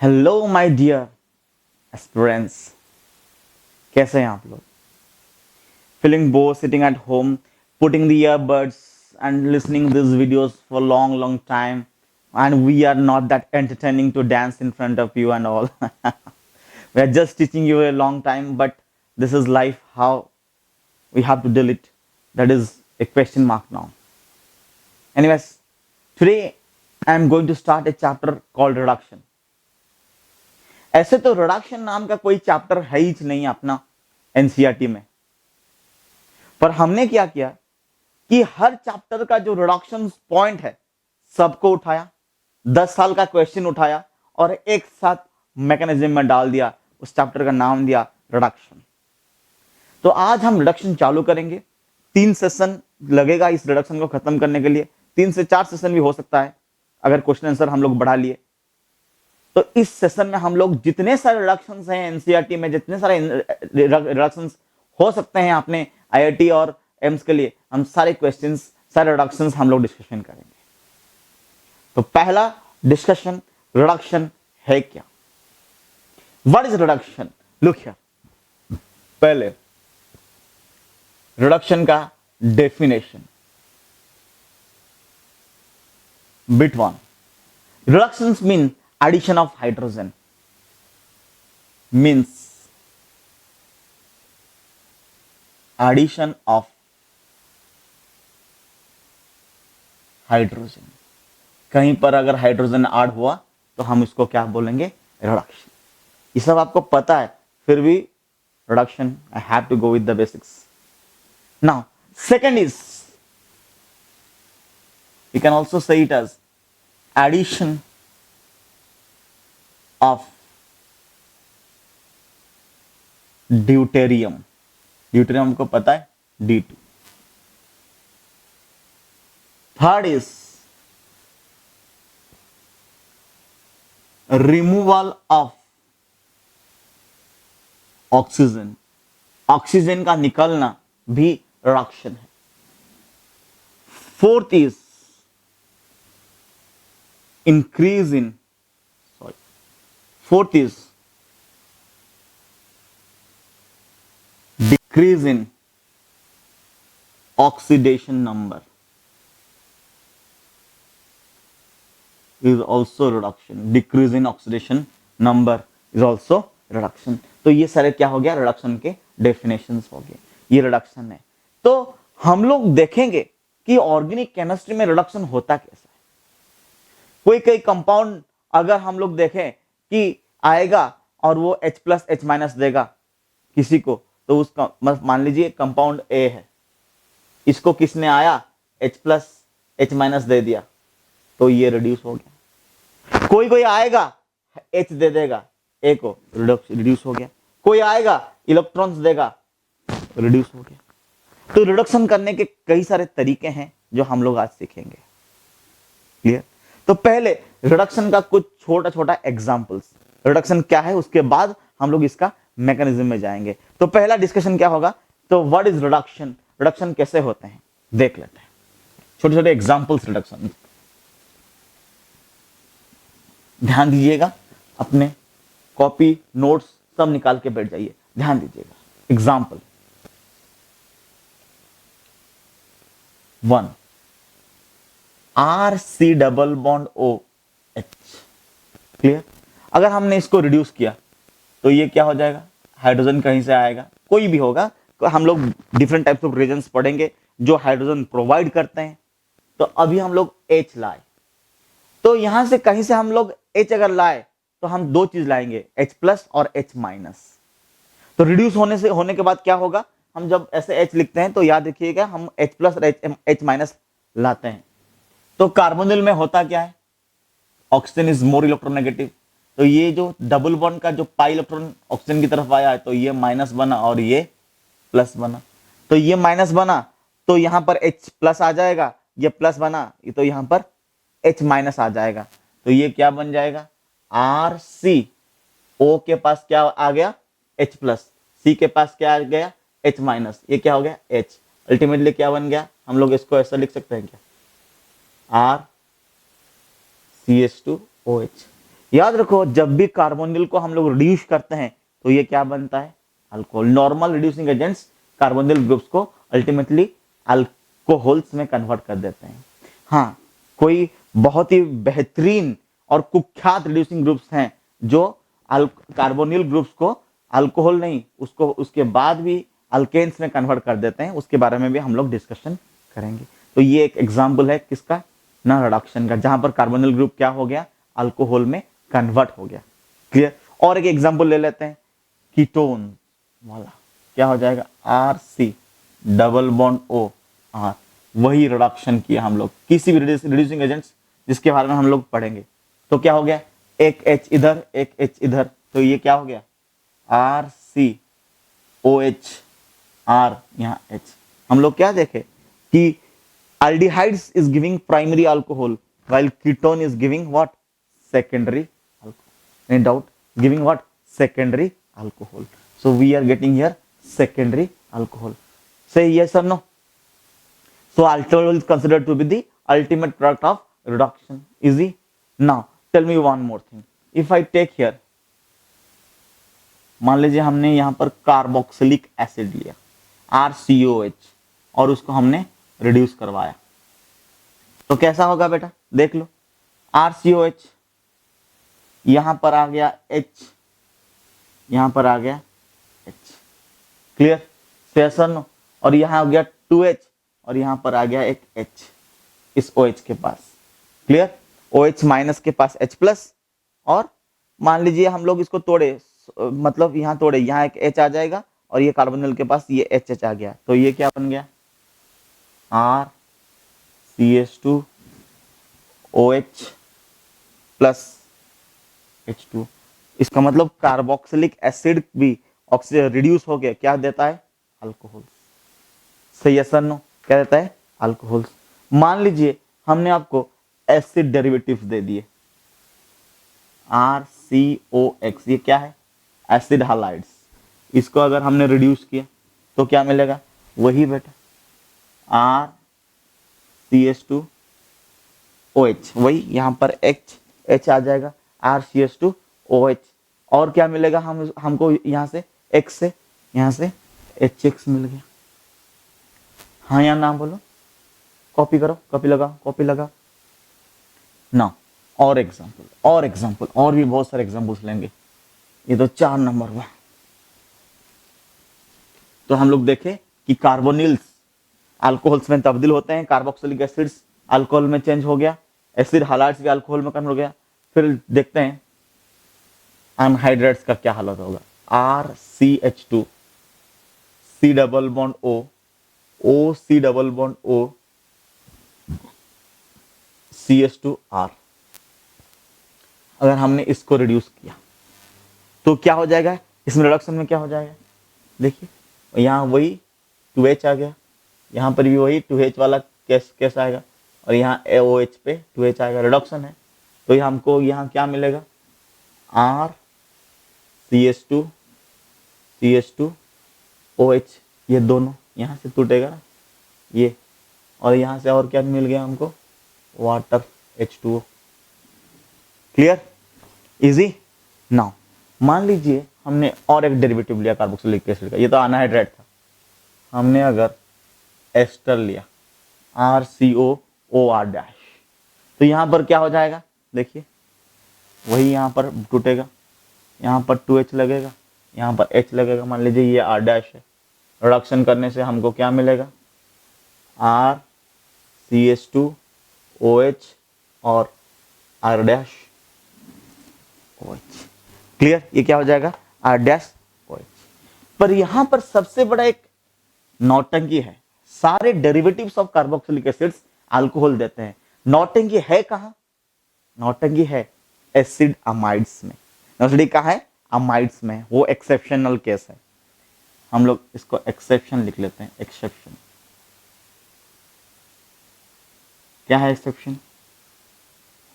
Hello my dear aspirants, कैसे हैं आप लोग? Feeling bore sitting at home, putting the earbuds and listening this videos for long long time, and we are not that entertaining to dance in front of you and all. We are just teaching you a long time, but this is life, how we have to deal it. That is a question mark now. Anyways, today I am going to start a chapter called reduction. ऐसे तो reduction नाम का कोई chapter है ही नहीं अपना NCERT में, पर हमने क्या किया कि हर चैप्टर का जो रिडक्शन पॉइंट है सबको उठाया, 10 साल का क्वेश्चन उठाया और एक साथ मैकेनिज्म में डाल दिया, उस चैप्टर का नाम दिया रिडक्शन। तो आज हम रिडक्शन चालू करेंगे। 3 सेशन लगेगा इस रिडक्शन को खत्म करने के लिए, 3 से 4 सेशन भी हो सकता है अगर क्वेश्चन आंसर हम लोग बढ़ा लिए। तो इस सेशन में हम लोग जितने सारे रिडक्शंस हैं एनसीईआरटी में, जितने सारे रिडक्शंस हो सकते हैं अपने आईआईटी और एम्स के लिए, हम सारे क्वेश्चंस, सारे रिडक्शंस हम लोग डिस्कशन करेंगे। तो पहला डिस्कशन, रिडक्शन है क्या? What is reduction? Look here, पहले रिडक्शन का definition. Bit 1, reductions mean addition of hydrogen, means addition of hydrogen. कहीं पर अगर हाइड्रोजन ऐड हुआ तो हम इसको क्या बोलेंगे? रिडक्शन। ये सब आपको पता है, फिर भी reduction, I have to go with the basics. Now second is, you can also say it as addition of deuterium. Deuterium हमको पता है, D2। Third is removal of oxygen. Oxygen का निकलना भी रिडक्शन है। Fourth is increase in, fourth is decrease in oxidation number, is also reduction। decrease in oxidation number is also reduction। तो ये सारे क्या हो गया? रिडक्शन के डेफिनेशंस हो गए, ये रिडक्शन है। तो हम लोग देखेंगे कि ऑर्गेनिक केमिस्ट्री में रिडक्शन होता कैसा है। कोई कंपाउंड अगर हम लोग देखें कि आएगा और वो H+H- देगा किसी को, तो उसका मान लीजिए कंपाउंड ए है, इसको किसने आया H+H- दे दिया, तो ये रिड्यूस हो गया। कोई आएगा H दे देगा ए को, रिड्यूस हो गया। कोई आएगा इलेक्ट्रॉन्स देगा, रिड्यूस हो गया। तो रिडक्शन करने के कई सारे तरीके हैं जो हम लोग आज सीखेंगे। क्लियर? तो पहले रिडक्शन का कुछ छोटा छोटा एग्जांपल्स, रिडक्शन क्या है, उसके बाद हम लोग इसका मैकेनिज्म में जाएंगे। तो पहला डिस्कशन क्या होगा? तो व्हाट इज रिडक्शन, रिडक्शन कैसे होते हैं देख लेते हैं। छोटे छोटे एग्जांपल्स रिडक्शन, ध्यान दीजिएगा, अपने कॉपी नोट्स सब निकाल के बैठ जाइए, ध्यान दीजिएगा। Example 1, RC double bond OH। Clear? अगर हमने इसको रिड्यूस किया तो ये क्या हो जाएगा? हाइड्रोजन कहीं से आएगा, कोई भी होगा। तो हम लोग डिफरेंट टाइप्स ऑफ रिएजेंट्स पढ़ेंगे जो हाइड्रोजन प्रोवाइड करते हैं। तो अभी हम लोग H लाए, तो यहां से कहीं से हम लोग H अगर लाए तो हम 2 चीज लाएंगे, H+ और H-। तो रिड्यूस होने के बाद क्या होगा? हम जब ऐसे H लिखते हैं तो याद रखिएगा, हम H+ और H- लाते हैं। तो कार्बोनिल में होता क्या है? Oxygen is more electronegative. तो ये जो डबल बॉन्ड का जो पाई इलेक्ट्रॉन ऑक्सीजन की तरफ आया है, तो ये माइनस बना और ये प्लस बना। तो ये माइनस बना तो यहां पर H+ आ जाएगा, ये प्लस बना तो यहां पर H- आ जाएगा। तो ये क्या बन जाएगा? RC। O के पास क्या आ गया? H+। C के पास क्या आ गया? H-। ये क्या हो गया? H। अल्टीमेटली क्या बन गया? हम लोग इसको ऐसा लिख सकते हैं क्या? RCH2OH। याद रखो, जब भी कार्बोनिल को हम लोग रिड्यूस करते हैं तो ये क्या बनता है, alcohol. Normal reducing agents carbonyl groups को अल्टीमेटली अल्कोहल्स में कन्वर्ट कर देते हैं। हाँ, कोई बहुत ही बेहतरीन और कुख्यात रिड्यूसिंग ग्रुप्स हैं जो कार्बोनिल ग्रुप्स को अल्कोहल नहीं, उसको उसके बाद भी अल्केन्स में कन्वर्ट कर देते हैं, उसके बारे में भी हम लोग डिस्कशन करेंगे। तो ये एक एग्जाम्पल है किसका, ना रिडक्शन का, जहां पर कार्बोनिल ग्रुप क्या हो गया, अल्कोहल में कन्वर्ट हो गया। क्लियर। और एक एग्जाम्पल ले लेते हैं कीटोन वाला, क्या हो जाएगा, R C double bond O R, वही रिडक्शन किया हम लोग किसी भी रिड्यूसिंग एजेंट्स जिसके बारे में हम लोग पढ़ेंगे। तो क्या हो गया, एक एच इधर एक एच इधर, तो ये क्या हो गया, R C O H R, यहाँ एच। हम लोग क्या देखे कि aldehydes is giving primary alcohol while ketone is giving what, secondary alcohol. Any doubt, giving what, secondary alcohol. So we are getting here secondary alcohol. Say yes or no. So alcohol is considered to be the ultimate product of reduction. Easy. Now tell me one more thing. If I take here, मान लीजिए हमने यहाँ पर carboxylic acid लिया RCOH और उसको हमने reduce करवाया, तो कैसा होगा बेटा, देख लो, RCOH यहां पर आ गया H, यहां पर आ गया H। Clear, session. और यहां हो गया 2H और यहां पर आ गया एक H इस OH के पास। क्लियर, OH माइनस के पास H प्लस, और मान लीजिए हम लोग इसको तोड़े, मतलब यहां तोड़े, यहां एक H आ जाएगा और ये कार्बोनिल के पास ये HH आ गया, तो ये क्या बन गया, RCH2OH प्लस H2। इसका मतलब कार्बोक्सिलिक एसिड भी ऑक्सीजन रिड्यूस हो गया, क्या देता है, अल्कोहल। सही है सर, नो, क्या देता है, अल्कोहल। मान लीजिए हमने आपको एसिड डेरिवेटिव्स दे दिए, RCOX, ये क्या है, एसिड हालाइड्स। इसको अगर हमने रिड्यूस किया तो क्या मिलेगा, वही बेटा RCH2OH, वही यहाँ पर H आ जाएगा, RCH2OH। और क्या मिलेगा, हमको यहाँ से X से, यहाँ से HX मिल गया। हाँ या ना बोलो, कॉपी करो, कॉपी लगाओ, कॉपी लगाओ ना। और एग्जाम्पल, और एग्जाम्पल, और भी बहुत सारे एग्जाम्पल्स लेंगे, ये तो 4 नंबर हुआ। तो हम लोग देखें कि कार्बोनिल्स अल्कोहल्स में तब्दील होते हैं, कार्बोक्सिलिक एसिड्स अल्कोहल में चेंज हो गया, एसिड हालाइड्स भी अल्कोहल में कन्वर्ट हो गया। फिर देखते हैं अनहाइड्रेट्स का क्या हालत होगा, RCH2 C double bond O, O C double bond O CH2R। अगर हमने इसको रिड्यूस किया तो क्या हो जाएगा, इसमें रिडक्शन में क्या हो जाएगा, देखिए यहाँ वही 2H आ गया, यहाँ पर भी वही 2H वाला केस आएगा, और यहाँ OH पे 2H आएगा, रिडक्शन है। तो ये हमको यहाँ क्या मिलेगा, RCH2OH, ये दोनों यहाँ से टूटेगा ना ये, और यहाँ से और क्या मिल गया हमको, water H2O। Clear, easy. Now मान लीजिए हमने और एक डेरिवेटिव लिया कार्बोक्सिलिक एसिड का, ये तो अनहाइड्रेट था, हमने अगर एस्टर लिया RCOOR-, तो यहाँ पर क्या हो जाएगा, देखिए वही यहाँ पर टूटेगा, यहाँ पर 2H लगेगा, यहाँ पर H लगेगा। मान लीजिए ये R' है, रिडक्शन करने से हमको क्या मिलेगा, RCH2OH और R'OH। क्लियर, ये क्या हो जाएगा, R'OH। पर यहाँ पर सबसे बड़ा एक नौटंकी है, सारे derivatives of carboxylic acids alcohol देते हैं। नौटंकी है कहाँ, नौटंकी है एसिड अमाइड्स में। नौटंकी कहाँ है, अमाइड्स में, वो एक्सेप्शनल केस है। हम लोग इसको एक्सेप्शन लिख लेते हैं, एक्सेप्शन। क्या है exception,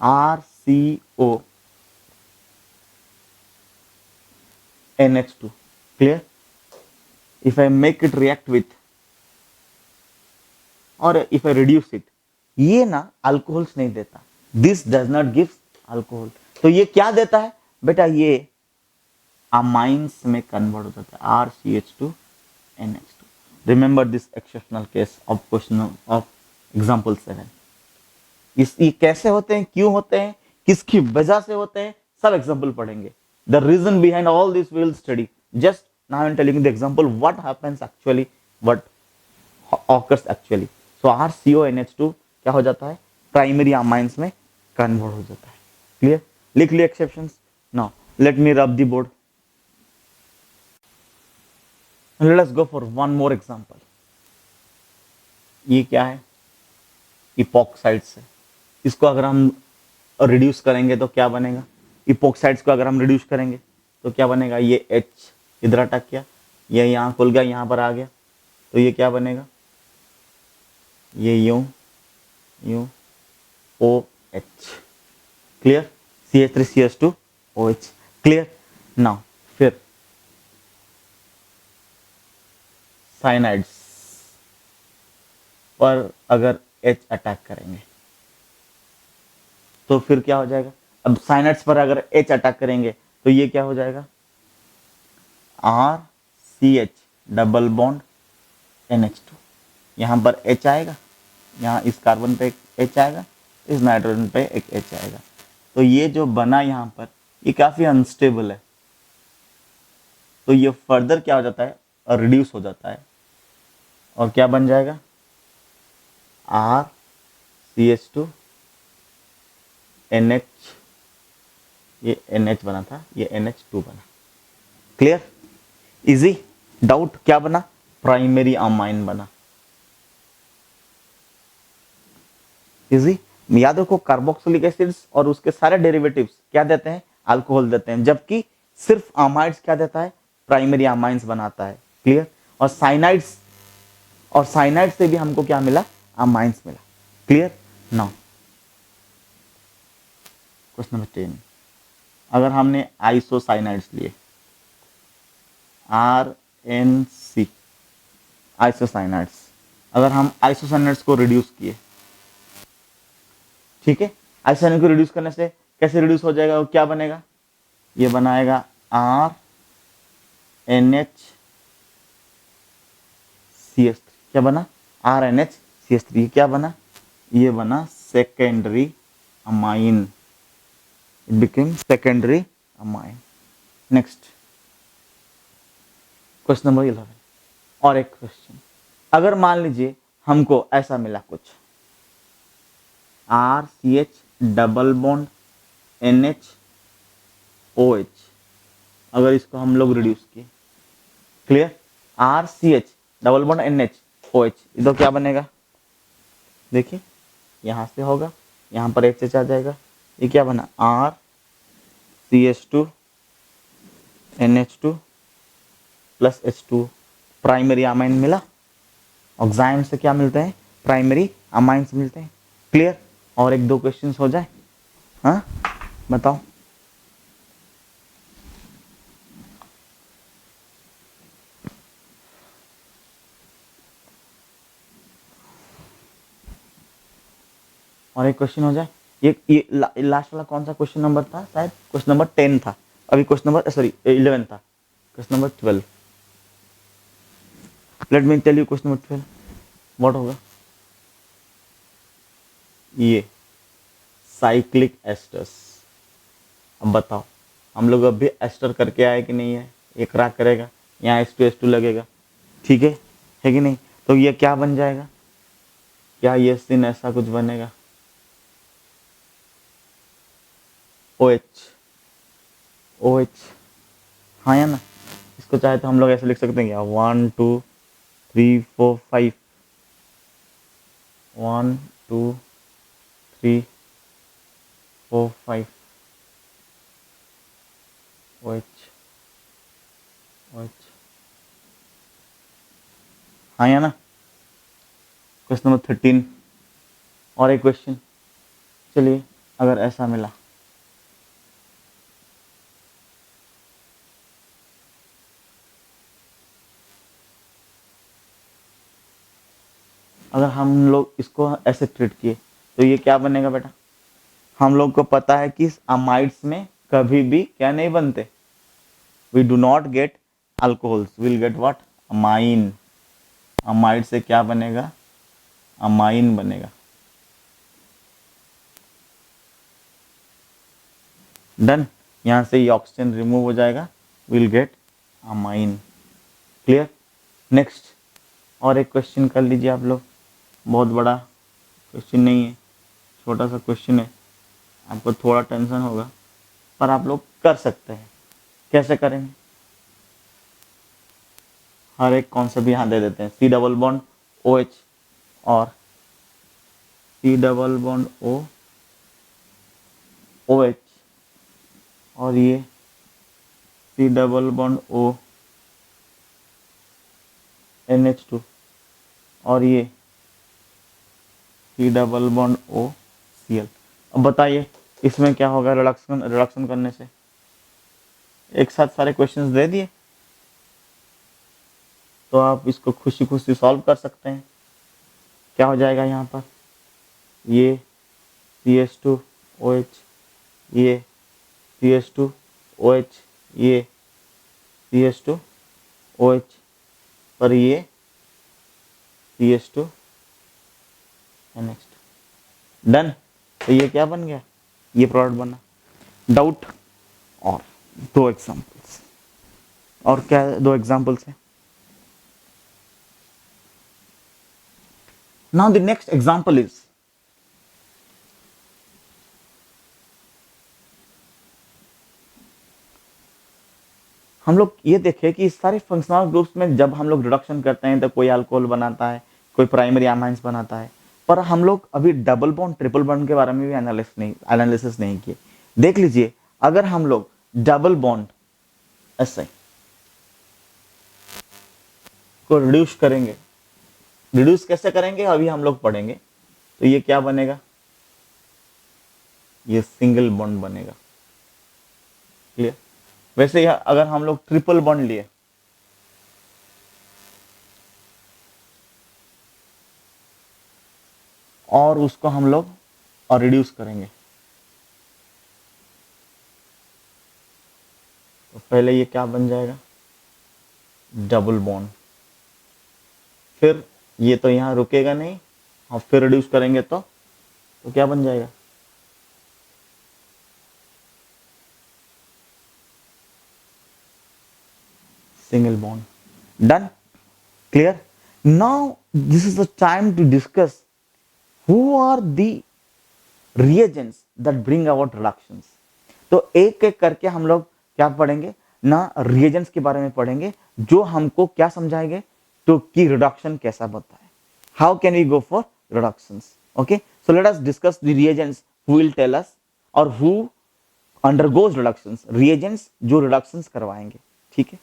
RCO NH2। Clear, if I make it react with or if I reduce it, ये ना अल्कोहल्स नहीं देता, this does not give alcohol. तो तो ये क्या देता है बेटा, ये अमाइंस में कन्वर्ट हो जाता है, RCH2NH2। Remember this exceptional case of question of example 7। ये कैसे होते हैं, क्यों होते हैं, किसकी वजह से होते हैं, सब एग्जाम्पल पढ़ेंगे। The reason behind all this we will study. Just now I am telling the example what happens actually, what occurs actually. So RCONH2 क्या हो जाता है, प्राइमरी अमाइंस में कन्वर्ट हो जाता है। क्लियर, लिख लिए एक्सेप्शंस। नाउ लेट मी रब the board. Let us go for one more example. ये क्या है, इपॉक्साइड्स है। इसको अगर हम रिड्यूस करेंगे तो क्या बनेगा, इपॉक्साइड्स को अगर हम रिड्यूस करेंगे तो क्या बनेगा, ये H इधर अटक गया, ये यहाँ खुल गया, यहाँ पर आ गया, तो ये क्या बनेगा, ये यूं यूं OH। Clear, CH3CH2OH। Clear. Now फिर साइनाइड्स पर अगर H अटैक करेंगे तो फिर क्या हो जाएगा। अब साइनाइड्स पर अगर H अटैक करेंगे तो ये क्या हो जाएगा, RCH डबल बॉन्ड NH2। यहाँ पर H आएगा, यहाँ इस कार्बन पे एक H आएगा, इस नाइट्रोजन पे एक H आएगा। तो ये जो बना यहाँ पर, ये काफ़ी अनस्टेबल है, तो ये फर्दर क्या हो जाता है, रिड्यूस हो जाता है, और क्या बन जाएगा, RCH2NH। ये NH बना था, ये NH2 बना। Clear, easy. डाउट क्या बना, प्राइमरी अमाइन बना। इजी। याद रखो, कार्बोक्सिलिक एसिड्स और उसके सारे डेरिवेटिव्स क्या देते हैं, अल्कोहल देते हैं, जबकि सिर्फ अमाइड्स क्या देता है, प्राइमरी अमाइंस बनाता है। क्लियर। और साइनाइड से भी हमको क्या मिला, अमाइंस मिला। क्लियर। Now question number 10। अगर हमने आइसोसाइनाइड्स लिए, RNC आइसोसाइनाइड्स, अगर हम आइसोसाइनाइड्स को रिड्यूस किए, ठीक है, आइसोसाइनाइड को रिड्यूस करने से कैसे रिड्यूस हो जाएगा, क्या बनेगा, ये बनाएगा RNHCH3। क्या बना, RNHCH3। ये क्या बना, ये बना secondary amine, it became secondary amine. Next question number 11। और एक क्वेश्चन, अगर मान लीजिए हमको ऐसा मिला कुछ, RCH डबल बॉन्ड NHOH, अगर इसको हम लोग रिड्यूस किए, clear, RCH double bond NHOH, इधर क्या बनेगा, देखिए यहां से होगा, यहां पर HH आ जाएगा, ये क्या बना, RCH2NH2 plus H2। Primary amine मिला। ऑक्साइम से क्या मिलते हैं, प्राइमरी अमाइंस मिलते हैं। क्लियर। और एक दो क्वेश्चन हो जाए, हाँ बताओ। और एक क्वेश्चन हो जाए। ये लास्ट वाला कौन सा क्वेश्चन नंबर था, शायद क्वेश्चन नंबर 10 था। अभी क्वेश्चन नंबर, सॉरी 11 था, question number 12। Let me tell you question number 12 what होगा। ये साइक्लिक एस्टर्स, अब बताओ, हम लोग अभी एस्टर करके आए कि नहीं है, ये क्रैक करेगा, यहाँ H2 लगेगा, ठीक है कि नहीं, तो ये क्या बन जाएगा, क्या ये सीन ऐसा कुछ बनेगा, OH। हाँ या ना, इसको चाहे तो हम लोग ऐसे लिख सकते हैं क्या, 1 2 3 4 5, 1 2 3 4 5, OH OH। हाँ या ना। Question number 13। और एक क्वेश्चन, चलिए अगर ऐसा मिला, अगर हम लोग इसको ऐसे ट्रीट किए तो ये क्या बनेगा बेटा, हम लोग को पता है कि अमाइड्स में कभी भी क्या नहीं बनते, we do not get alcohols, will get what, amine. Amide से क्या बनेगा, अमाइन बनेगा। डन, यहां से ये ऑक्सीजन रिमूव हो जाएगा, will get amine. Clear. Next और एक क्वेश्चन कर लीजिए आप लोग, बहुत बड़ा क्वेश्चन नहीं है, छोटा सा क्वेश्चन है, आपको थोड़ा टेंशन होगा पर आप लोग कर सकते हैं। कैसे करेंगे, हर एक कॉन्सेप्ट यहाँ दे देते हैं। C double bond O H और C double bond O H और ये C double bond O NH2 और ये C double bond O Cl। अब बताइए इसमें क्या होगा रिडक्शन, रिडक्शन करने से। एक साथ सारे क्वेश्चंस दे दिए तो आप इसको खुशी खुशी सॉल्व कर सकते हैं। क्या हो जाएगा यहाँ पर, ये CH2OH, ये CH2OH, ये CH2OH पर ये CH2NH2। डन, तो ये क्या बन गया, ये प्रोडक्ट बना। डाउट और दो एग्जांपल्स, और क्या दो एग्जांपल्स है। Now the next example is, हम लोग ये देखें कि इस सारे फंक्शनल ग्रुप्स में जब हम लोग रिडक्शन करते हैं तो कोई अल्कोहल बनाता है, कोई प्राइमरी अमाइंस बनाता है, पर हम लोग अभी डबल बॉन्ड ट्रिपल बॉन्ड के बारे में भी एनालिसिस नहीं किए। देख लीजिए, अगर हम लोग डबल बॉन्ड ऐसे को रिड्यूस करेंगे, रिड्यूस कैसे करेंगे अभी हम लोग पढ़ेंगे, तो ये क्या बनेगा, ये सिंगल बॉन्ड बनेगा। क्लियर। वैसे अगर हम लोग ट्रिपल बॉन्ड लिए, और उसको हम लोग और रिड्यूस करेंगे, तो पहले ये क्या बन जाएगा, डबल बॉन्ड। फिर ये तो यहां रुकेगा नहीं, और फिर रिड्यूस करेंगे तो क्या बन जाएगा, single bond. Done, clear. Now this is the time to discuss who are the reagents that bring about reductions। तो एक एक करके हम लोग क्या पढ़ेंगे ना, reagents के बारे में पढ़ेंगे जो हमको क्या समझाएंगे, तो कि रिडक्शन कैसा होता है, how can we go for reductions. Okay, so let us discuss the reagents who will tell us और who undergoes reductions, reagents जो रिडक्शंस करवाएंगे। ठीक है।